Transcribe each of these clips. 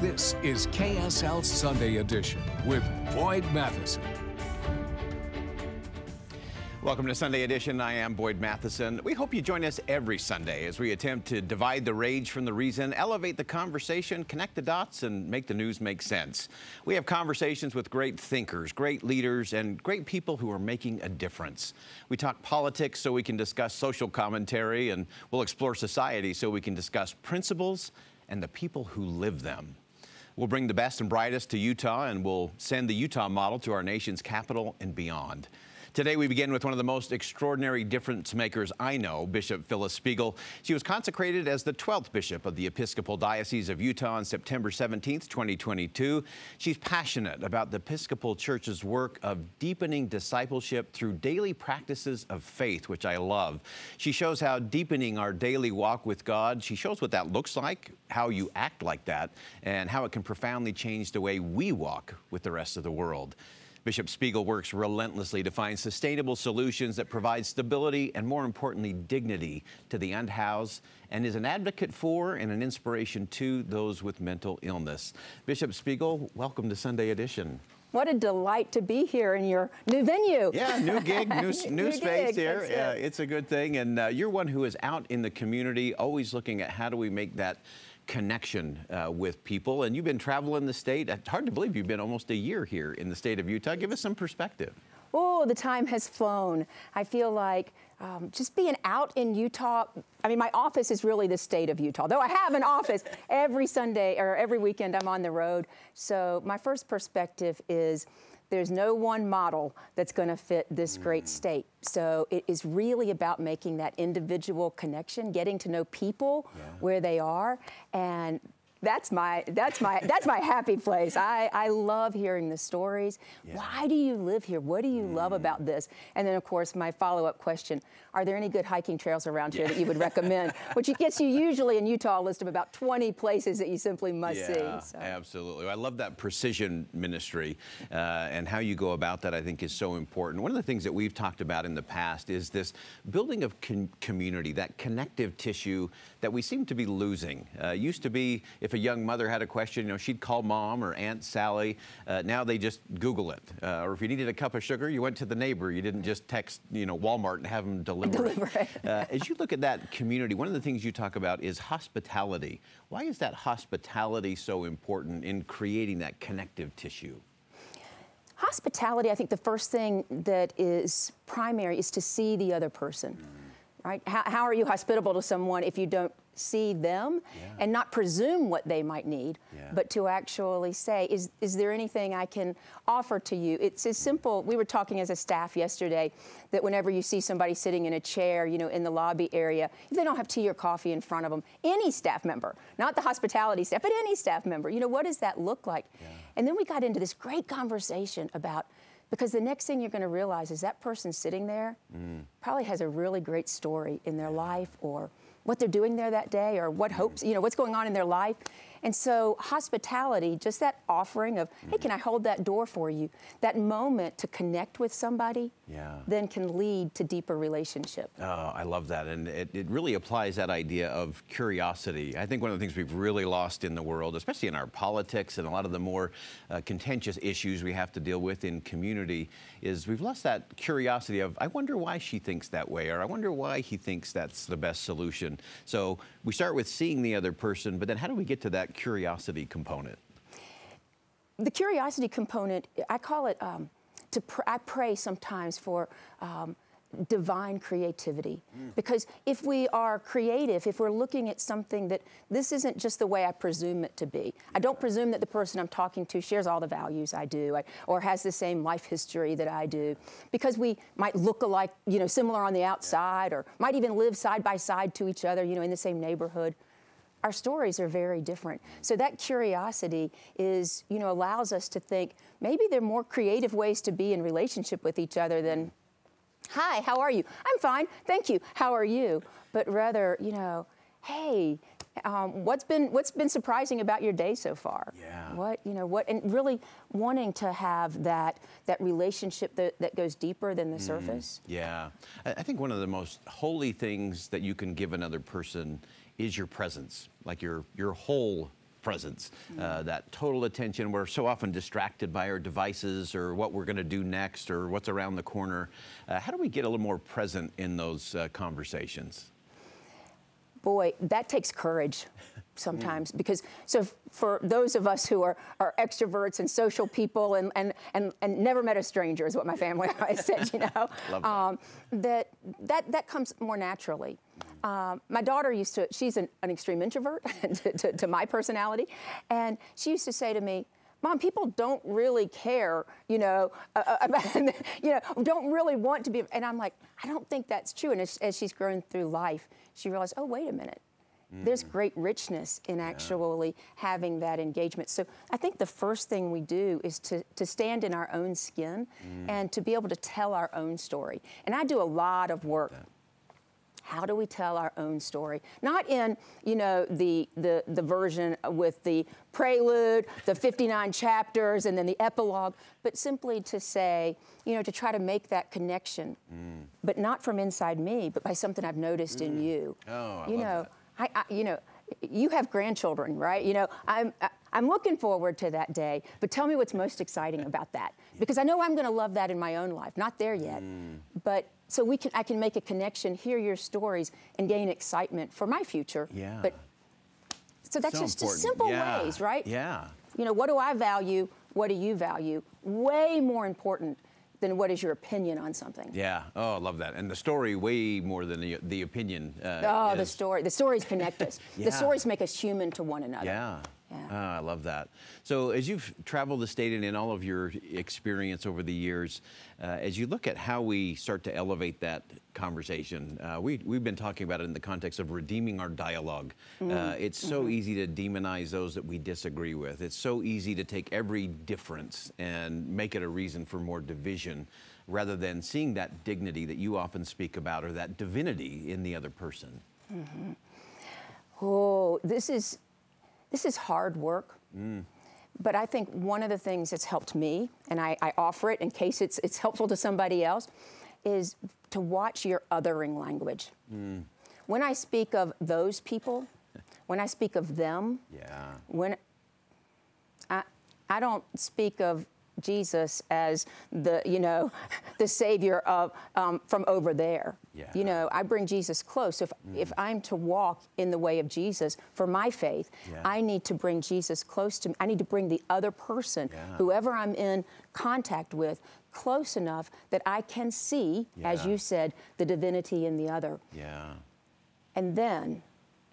This is KSL Sunday Edition with Boyd Matheson. Welcome to Sunday Edition. I am Boyd Matheson. We hope you join us every Sunday as we attempt to divide the rage from the reason, elevate the conversation, connect the dots, and make the news make sense. We have conversations with great thinkers, great leaders, and great people who are making a difference. We talk politics so we can discuss social commentary, and we'll explore society so we can discuss principles and the people who live them. We'll bring the best and brightest to Utah, and we'll send the Utah model to our nation's capital and beyond. Today, we begin with one of the most extraordinary difference makers I know, Bishop Phyllis Spiegel. She was consecrated as the 12th bishop of the Episcopal Diocese of Utah on September 17th, 2022. She's passionate about the Episcopal Church's work of deepening discipleship through daily practices of faith, which I love. She shows how deepening our daily walk with God, she shows what that looks like, how you act like that, and how it can profoundly change the way we walk with the rest of the world. Bishop Spiegel works relentlessly to find sustainable solutions that provide stability and, more importantly, dignity to the unhoused, and is an advocate for and an inspiration to those with mental illness. Bishop Spiegel, welcome to Sunday Edition. What a delight to be here in your new venue. Yeah, new gig, new space gig, here. Yeah, it's a good thing. And you're one who is out in the community, always looking at how do we make that connection with people. And you've been traveling the state. It's hard to believe you've been almost a year here in the state of Utah. Give us some perspective. Oh, the time has flown. I feel like just being out in Utah, I mean, my office is really the state of Utah, though I have an office every Sunday or every weekend I'm on the road. So my first perspective is there's no one model that's going to fit this great state. So it is really about making that individual connection, getting to know people where they are, and that's my happy place. I love hearing the stories. Yeah. Why do you live here? What do you love about this? And then, of course, my follow-up question, are there any good hiking trails around here that you would recommend? Which gets you usually in Utah a list of about 20 places that you simply must see. So. Absolutely. I love that precision ministry and how you go about that, I think, is so important. One of the things that we've talked about in the past is this building of community, that connective tissue that we seem to be losing. Used to be, if a young mother had a question, you know, she'd call mom or Aunt Sally. Now they just Google it. Or if you needed a cup of sugar, you went to the neighbor. You didn't just text, you know, Walmart and have them deliver it. As you look at that community, one of the things you talk about is hospitality. Why is that hospitality so important in creating that connective tissue? Hospitality, I think the first thing that is primary is to see the other person. Right? How are you hospitable to someone if you don't see them and not presume what they might need, but to actually say, is there anything I can offer to you? It's as simple. We were talking as a staff yesterday that whenever you see somebody sitting in a chair, you know, in the lobby area, if they don't have tea or coffee in front of them, any staff member, not the hospitality staff, but any staff member, you know, what does that look like? And then we got into this great conversation about, because the next thing you're going to realize is that person sitting there probably has a really great story in their life, or what they're doing there that day, or what hopes, you know, what's going on in their life. And so hospitality, just that offering of, hey, can I hold that door for you? That moment to connect with somebody then can lead to deeper relationship. Oh, I love that. And it really applies that idea of curiosity. I think one of the things we've really lost in the world, especially in our politics and a lot of the more contentious issues we have to deal with in community, is we've lost that curiosity of, I wonder why she thinks that way, or I wonder why he thinks that's the best solution. So we start with seeing the other person, but then how do we get to that curiosity component? The curiosity component, I call it, I pray sometimes for divine creativity. Because if we are creative, if we're looking at something that this isn't just the way I presume it to be. I don't presume that the person I'm talking to shares all the values I do, or has the same life history that I do. Because we might look alike, you know, similar on the outside, or might even live side by side to each other, you know, in the same neighborhood. Our stories are very different. So that curiosity is, you know, allows us to think maybe there are more creative ways to be in relationship with each other than, hi, how are you? I'm fine, thank you. How are you? But rather, you know, hey, what's been surprising about your day so far? And really wanting to have that relationship that goes deeper than the surface. Yeah, I think one of the most holy things that you can give another person is your presence, like your whole presence, that total attention. We're so often distracted by our devices or what we're going to do next or what's around the corner. How do we get a little more present in those conversations? Boy, that takes courage sometimes, because so for those of us who are extroverts and social people and never met a stranger is what my family always said, you know, Love that comes more naturally. My daughter she's an extreme introvert to my personality, and she used to say to me, Mom, people don't really care, you know, don't really want to be, and I'm like, I don't think that's true. And as she's grown through life, she realized, oh, wait a minute. There's great richness in actually having that engagement. So I think the first thing we do is to stand in our own skin and to be able to tell our own story. And I do a lot of work. How do we tell our own story? Not in, you know, the version with the prelude, the 59 chapters, and then the epilogue, but simply to say, you know, to try to make that connection, but not from inside me, but by something I've noticed in you. Oh, I you love know, that. you know, you have grandchildren, right? You know, I'm looking forward to that day, but tell me what's most exciting about that, because I know I'm going to love that in my own life. Not there yet, but so I can make a connection, hear your stories, and gain excitement for my future. Yeah. But so that's So just important. simple Yeah. ways, right? Yeah. You know, what do I value? What do you value? Way more important than what is your opinion on something. Yeah. Oh, I love that. And the story way more than the opinion. The story. The stories connect us. Yeah. The stories make us human to one another. Yeah. Yeah. Oh, I love that. So as you've traveled the state and in all of your experience over the years, as you look at how we start to elevate that conversation, we've been talking about it in the context of redeeming our dialogue. It's so easy to demonize those that we disagree with. It's so easy to take every difference and make it a reason for more division, rather than seeing that dignity that you often speak about, or that divinity in the other person. Oh, this is hard work, but I think one of the things that's helped me, and I offer it in case it's helpful to somebody else, is to watch your othering language. When I speak of those people, when I speak of them, when I don't speak of Jesus as the, you know, the Savior of from over there. You know, I bring Jesus close. So if I'm to walk in the way of Jesus for my faith, I need to bring Jesus close to me. I need to bring the other person, whoever I'm in contact with, close enough that I can see, as you said, the divinity in the other. And then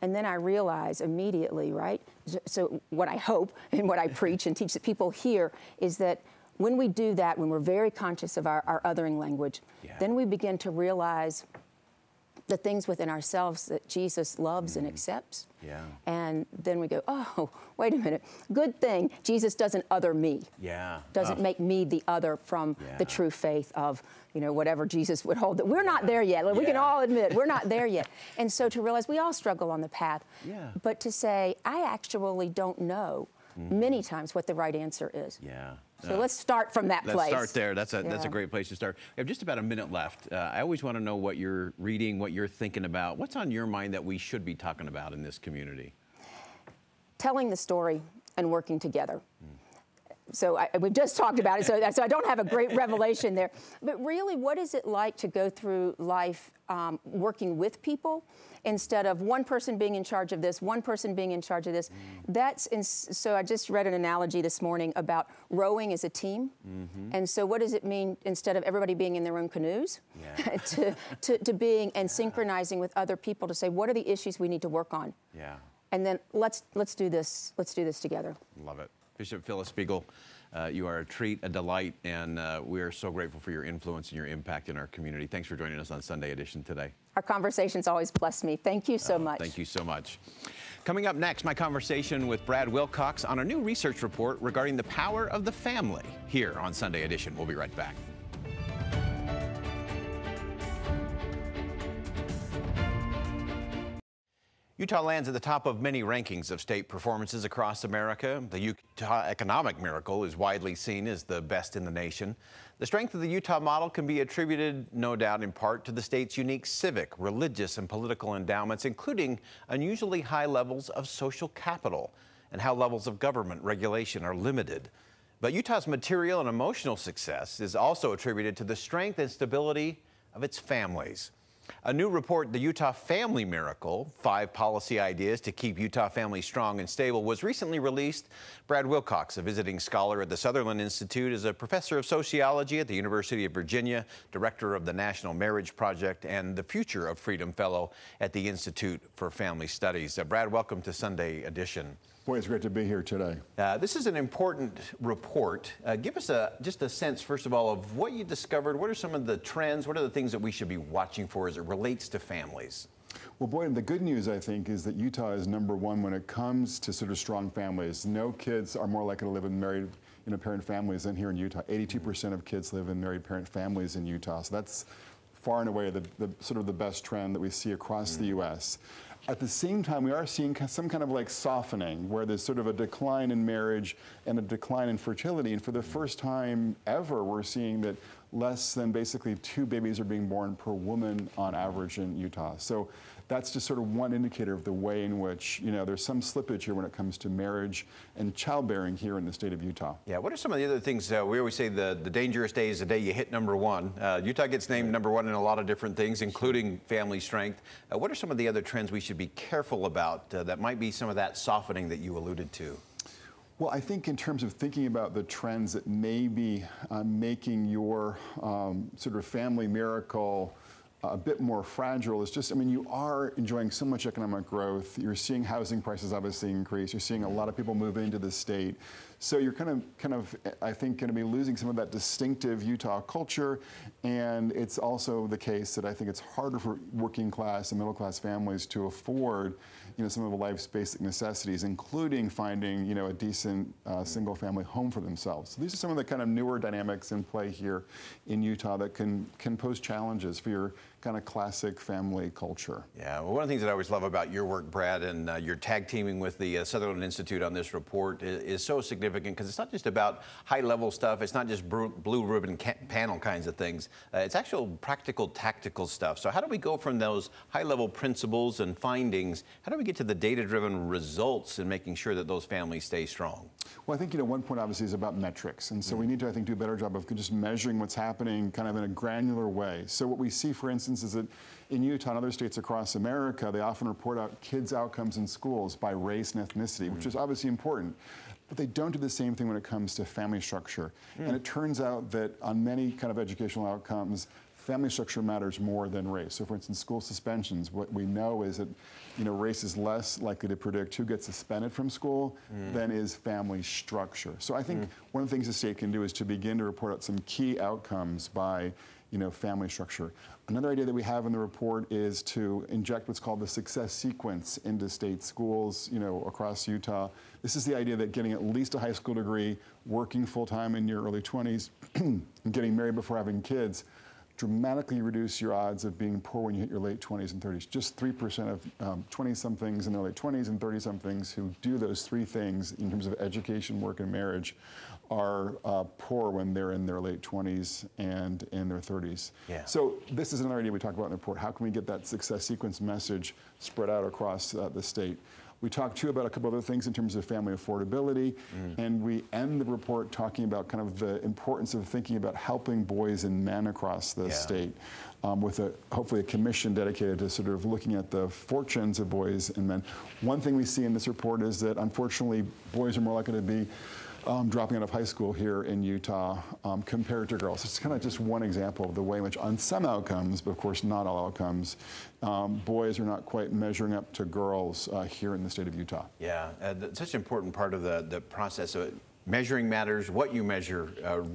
I realize immediately, right? So what I hope and what I preach and teach that people hear is that when we do that, when we're very conscious of our othering language, then we begin to realize the things within ourselves that Jesus loves and accepts. And then we go, oh, wait a minute. Good thing Jesus doesn't other me. Doesn't make me the other from the true faith of, you know, whatever Jesus would hold. That we're not there yet. We can all admit we're not there yet. And so to realize we all struggle on the path. But to say, I actually don't know many times what the right answer is. So let's start from that place. Let's start there. That's a great place to start. We have just about a minute left. I always want to know what you're reading, what you're thinking about. What's on your mind that we should be talking about in this community? Telling the story and working together. So we've just talked about it, so I don't have a great revelation there. But really, what is it like to go through life working with people instead of one person being in charge of this, one person being in charge of this? So I just read an analogy this morning about rowing as a team. And so what does it mean, instead of everybody being in their own canoes, to being and synchronizing with other people to say, what are the issues we need to work on? And then let's do this. Let's do this together. Love it. Bishop Phyllis Spiegel, you are a treat, a delight, and we are so grateful for your influence and your impact in our community. Thanks for joining us on Sunday Edition today. Our conversations always bless me. Thank you so much. Thank you so much. Coming up next, my conversation with Brad Wilcox on a new research report regarding the power of the family here on Sunday Edition. We'll be right back. Utah lands at the top of many rankings of state performances across America. The Utah Economic Miracle is widely seen as the best in the nation. The strength of the Utah model can be attributed, no doubt, in part to the state's unique civic, religious, and political endowments, including unusually high levels of social capital. and how levels of government regulation are limited. But Utah's material and emotional success is also attributed to the strength and stability of its families. A new report, The Utah Family Miracle, 5 Policy Ideas to Keep Utah Families Strong and Stable, was recently released. Brad Wilcox, a visiting scholar at the Sutherland Institute, is a professor of sociology at the University of Virginia, director of the National Marriage Project, and the Future of Freedom Fellow at the Institute for Family Studies. Brad, welcome to Sunday Edition. Boy, it's great to be here today. This is an important report. Give us just a sense, first of all, of what you discovered. What are some of the trends? What are the things that we should be watching for as it relates to families? Well, Boyd, the good news, I think, is that Utah is #1 when it comes to sort of strong families. No kids are more likely to live in married parent families than here in Utah. 82% of kids live in married parent families in Utah. So that's far and away the sort of the best trend that we see across the U.S. At the same time, we are seeing some kind of like softening where there's sort of a decline in marriage and a decline in fertility. And for the first time ever, we're seeing that less than basically 2 babies are being born per woman on average in Utah. So that's just sort of one indicator of the way in which, there's some slippage here when it comes to marriage and childbearing here in the state of Utah. Yeah, what are some of the other things? We always say the dangerous day is the day you hit #1. Utah gets named #1 in a lot of different things, including family strength. What are some of the other trends we should be careful about that might be some of that softening that you alluded to? Well, I think in terms of thinking about the trends that may be making your sort of family miracle a bit more fragile is just, you are enjoying so much economic growth. You're seeing housing prices obviously increase. You're seeing a lot of people move into the state. So you're kind of, I think, going to be losing some of that distinctive Utah culture. And it's also the case that I think it's harder for working class and middle class families to afford, some of life's basic necessities, including finding, a decent single family home for themselves. So these are some of the kind of newer dynamics in play here in Utah that can pose challenges for your kind of classic family culture. Yeah, well, one of the things that I always love about your work, Brad, and your tag teaming with the Sutherland Institute on this report is so significant because it's not just about high-level stuff. It's not just blue ribbon panel kinds of things. It's actual practical, tactical stuff. So how do we go from those high-level principles and findings, how do we get to the data-driven results in making sure that those families stay strong? Well, I think, one point obviously is about metrics. And so we need to, I think, do a better job of just measuring what's happening kind of in a granular way. So what we see, for instance, is that in Utah and other states across America, they often report out kids' outcomes in schools by race and ethnicity, which is obviously important. But they don't do the same thing when it comes to family structure. And it turns out that on many kind of educational outcomes, family structure matters more than race. So for instance, school suspensions, what we know is that, race is less likely to predict who gets suspended from school than is family structure. So I think one of the things the state can do is to begin to report out some key outcomes by, family structure. Another idea that we have in the report is to inject what's called the success sequence into state schools, across Utah. This is the idea that getting at least a high school degree, working full-time in your early 20s, and getting married before having kids dramatically reduce your odds of being poor when you hit your late 20s and 30s. Just 3% of 20-somethings in their late 20s and 30-somethings who do those 3 things in terms of education, work, and marriage are poor when they're in their late 20s and in their 30s. Yeah. So this is another idea we talk about in the report. How can we get that success sequence message spread out across the state? We talk too about a couple other things in terms of family affordability, and we end the report talking about kind of the importance of thinking about helping boys and men across the state with hopefully a commission dedicated to sort of looking at the fortunes of boys and men. One thing we see in this report is that unfortunately boys are more likely to be dropping out of high school here in Utah compared to girls. It's kind of just one example of the way in which on some outcomes, but of course not all outcomes, boys are not quite measuring up to girls here in the state of Utah. Yeah, that's such an important part of the process. So measuring matters. What you measure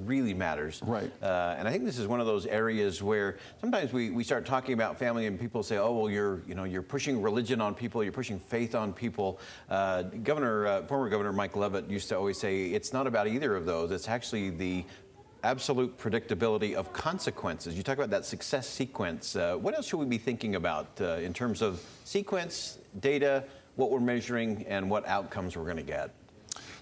really matters. Right. And I think this is one of those areas where sometimes we start talking about family and people say, oh, well, you're pushing religion on people, you're pushing faith on people. Former Governor Mike Leavitt used to always say, it's not about either of those. It's actually the absolute predictability of consequences. You talk about that success sequence. What else should we be thinking about in terms of sequence, data, what we're measuring, and what outcomes we're going to get?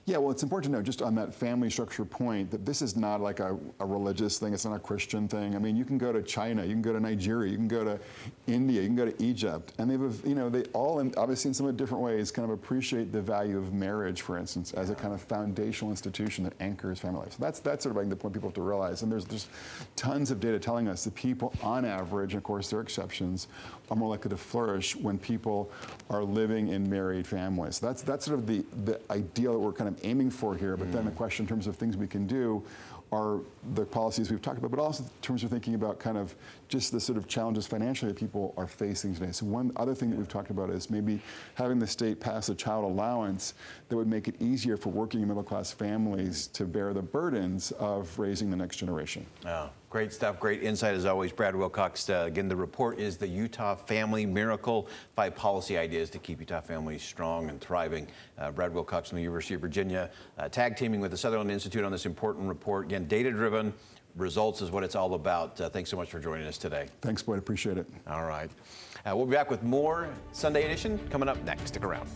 Yeah, well, it's important to know, just on that family structure point, that this is not like a religious thing. It's not a Christian thing. I mean, you can go to China, you can go to Nigeria, you can go to India, you can go to Egypt, and they all, obviously in some different ways, kind of appreciate the value of marriage, for instance, as a kind of foundational institution that anchors family life. So that's sort of like the point people have to realize. And there's just tons of data telling us that people, on average, and of course there are exceptions, are more likely to flourish when people are living in married families. So that's sort of the ideal that we're kind of aiming for here, but then the question in terms of things we can do are the policies we've talked about, but also in terms of thinking about kind of just the sort of challenges financially that people are facing today. So one other thing that we've talked about is maybe having the state pass a child allowance that would make it easier for working and middle-class families to bear the burdens of raising the next generation. Oh, great stuff, great insight as always. Brad Wilcox, again, the report is the Utah Family Miracle, 5 policy ideas to keep Utah families strong and thriving. Brad Wilcox from the University of Virginia, tag teaming with the Sutherland Institute on this important report. Again, data-driven. Results is what it's all about. Thanks so much for joining us today. Thanks, Boyd. Appreciate it. All right. We'll be back with more Sunday Edition coming up next. Stick around.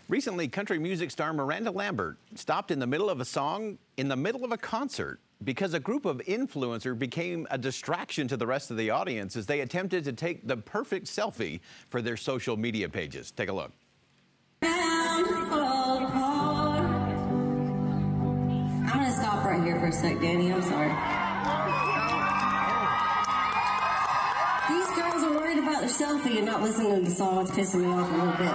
Recently, country music star Miranda Lambert stopped in the middle of a song in the middle of a concert because a group of influencers became a distraction to the rest of the audience as they attempted to take the perfect selfie for their social media pages. Take a look. I'm gonna stop right here for a sec, Danny. I'm sorry. These girls are worried about their selfie and not listening to the song. It's pissing me off a little bit.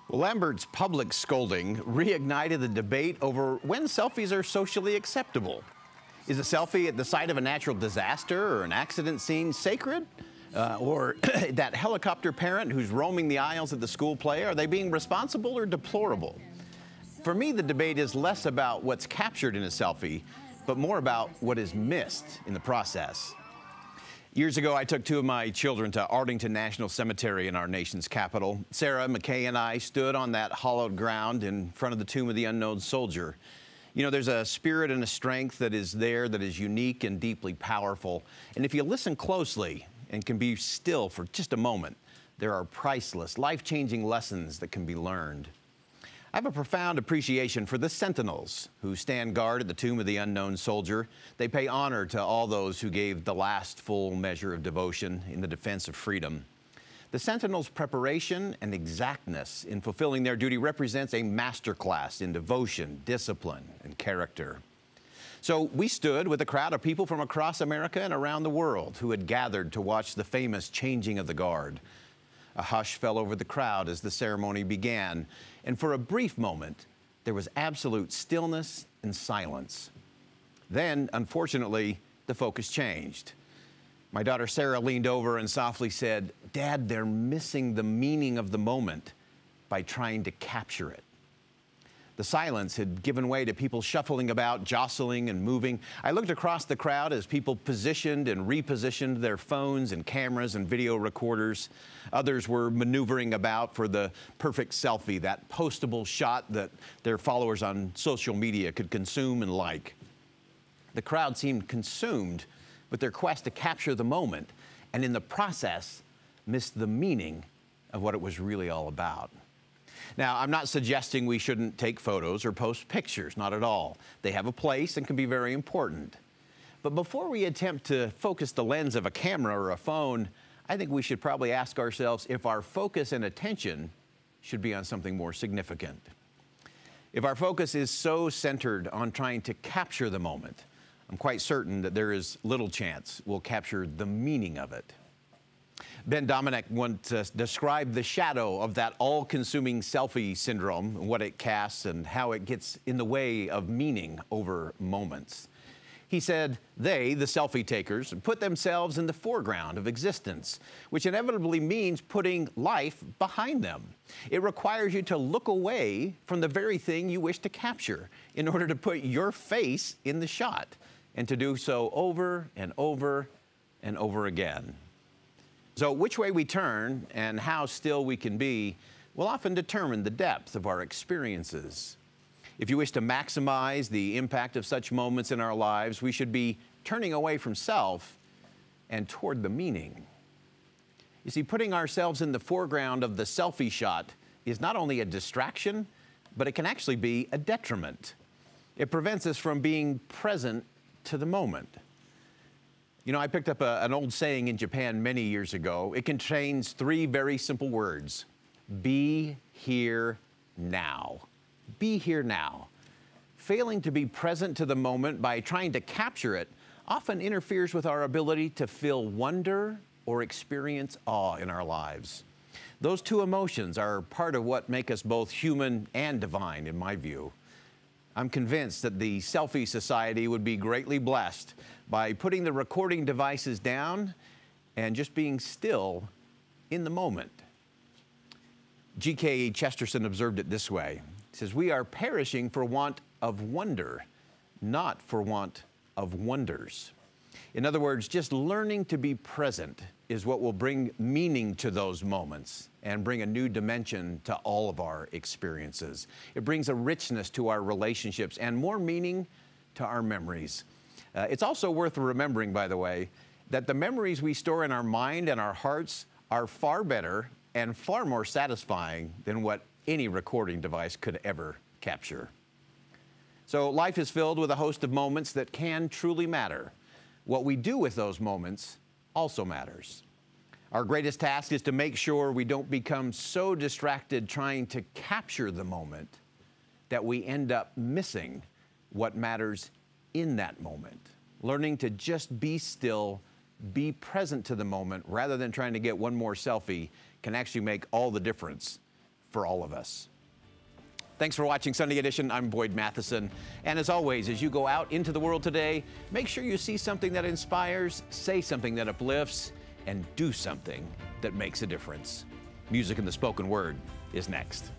Well, Lambert's public scolding reignited the debate over when selfies are socially acceptable. Is a selfie at the site of a natural disaster or an accident scene sacred? Or that helicopter parent who's roaming the aisles at the school play, are they being responsible or deplorable? For me, the debate is less about what's captured in a selfie, but more about what is missed in the process. Years ago, I took 2 of my children to Arlington National Cemetery in our nation's capital. Sarah, McKay, and I stood on that hollowed ground in front of the tomb of the unknown soldier. You know, there's a spirit and a strength that is there that is unique and deeply powerful. And if you listen closely and can be still for just a moment, there are priceless, life-changing lessons that can be learned. I have a profound appreciation for the sentinels who stand guard at the tomb of the unknown soldier. They pay honor to all those who gave the last full measure of devotion in the defense of freedom. The sentinels' preparation and exactness in fulfilling their duty represents a masterclass in devotion, discipline, and character. So we stood with a crowd of people from across America and around the world who had gathered to watch the famous changing of the guard. A hush fell over the crowd as the ceremony began, and for a brief moment, there was absolute stillness and silence. Then, unfortunately, the focus changed. My daughter Sarah leaned over and softly said, "Dad, they're missing the meaning of the moment by trying to capture it." The silence had given way to people shuffling about, jostling and moving. I looked across the crowd as people positioned and repositioned their phones and cameras and video recorders. Others were maneuvering about for the perfect selfie, that postable shot that their followers on social media could consume and like. The crowd seemed consumed with their quest to capture the moment, and in the process, missed the meaning of what it was really all about. Now, I'm not suggesting we shouldn't take photos or post pictures, not at all. They have a place and can be very important. But before we attempt to focus the lens of a camera or a phone, I think we should probably ask ourselves if our focus and attention should be on something more significant. If our focus is so centered on trying to capture the moment, I'm quite certain that there is little chance we'll capture the meaning of it. Ben Dominic once described the shadow of that all-consuming selfie syndrome, and what it casts and how it gets in the way of meaning over moments. He said they, the selfie takers, put themselves in the foreground of existence, which inevitably means putting life behind them. It requires you to look away from the very thing you wish to capture in order to put your face in the shot, and to do so over and over and over again. So which way we turn and how still we can be will often determine the depth of our experiences. If you wish to maximize the impact of such moments in our lives, we should be turning away from self and toward the meaning. You see, putting ourselves in the foreground of the selfie shot is not only a distraction, but it can actually be a detriment. It prevents us from being present to the moment. You know, I picked up an old saying in Japan many years ago. It contains 3 very simple words: be here now. Be here now. Failing to be present to the moment by trying to capture it often interferes with our ability to feel wonder or experience awe in our lives. Those 2 emotions are part of what make us both human and divine, in my view. I'm convinced that the Selfie Society would be greatly blessed by putting the recording devices down and just being still in the moment. G.K. Chesterton observed it this way. He says, "We are perishing for want of wonder, not for want of wonders." In other words, just learning to be present is what will bring meaning to those moments and bring a new dimension to all of our experiences. It brings a richness to our relationships and more meaning to our memories. It's also worth remembering, by the way, that the memories we store in our mind and our hearts are far better and far more satisfying than what any recording device could ever capture. So life is filled with a host of moments that can truly matter. What we do with those moments also matters. Our greatest task is to make sure we don't become so distracted trying to capture the moment that we end up missing what matters in that moment. Learning to just be still, be present to the moment rather than trying to get one more selfie can actually make all the difference for all of us. Thanks for watching Sunday Edition. I'm Boyd Matheson. And as always, as you go out into the world today, make sure you see something that inspires, say something that uplifts, and do something that makes a difference. Music and the spoken word is next.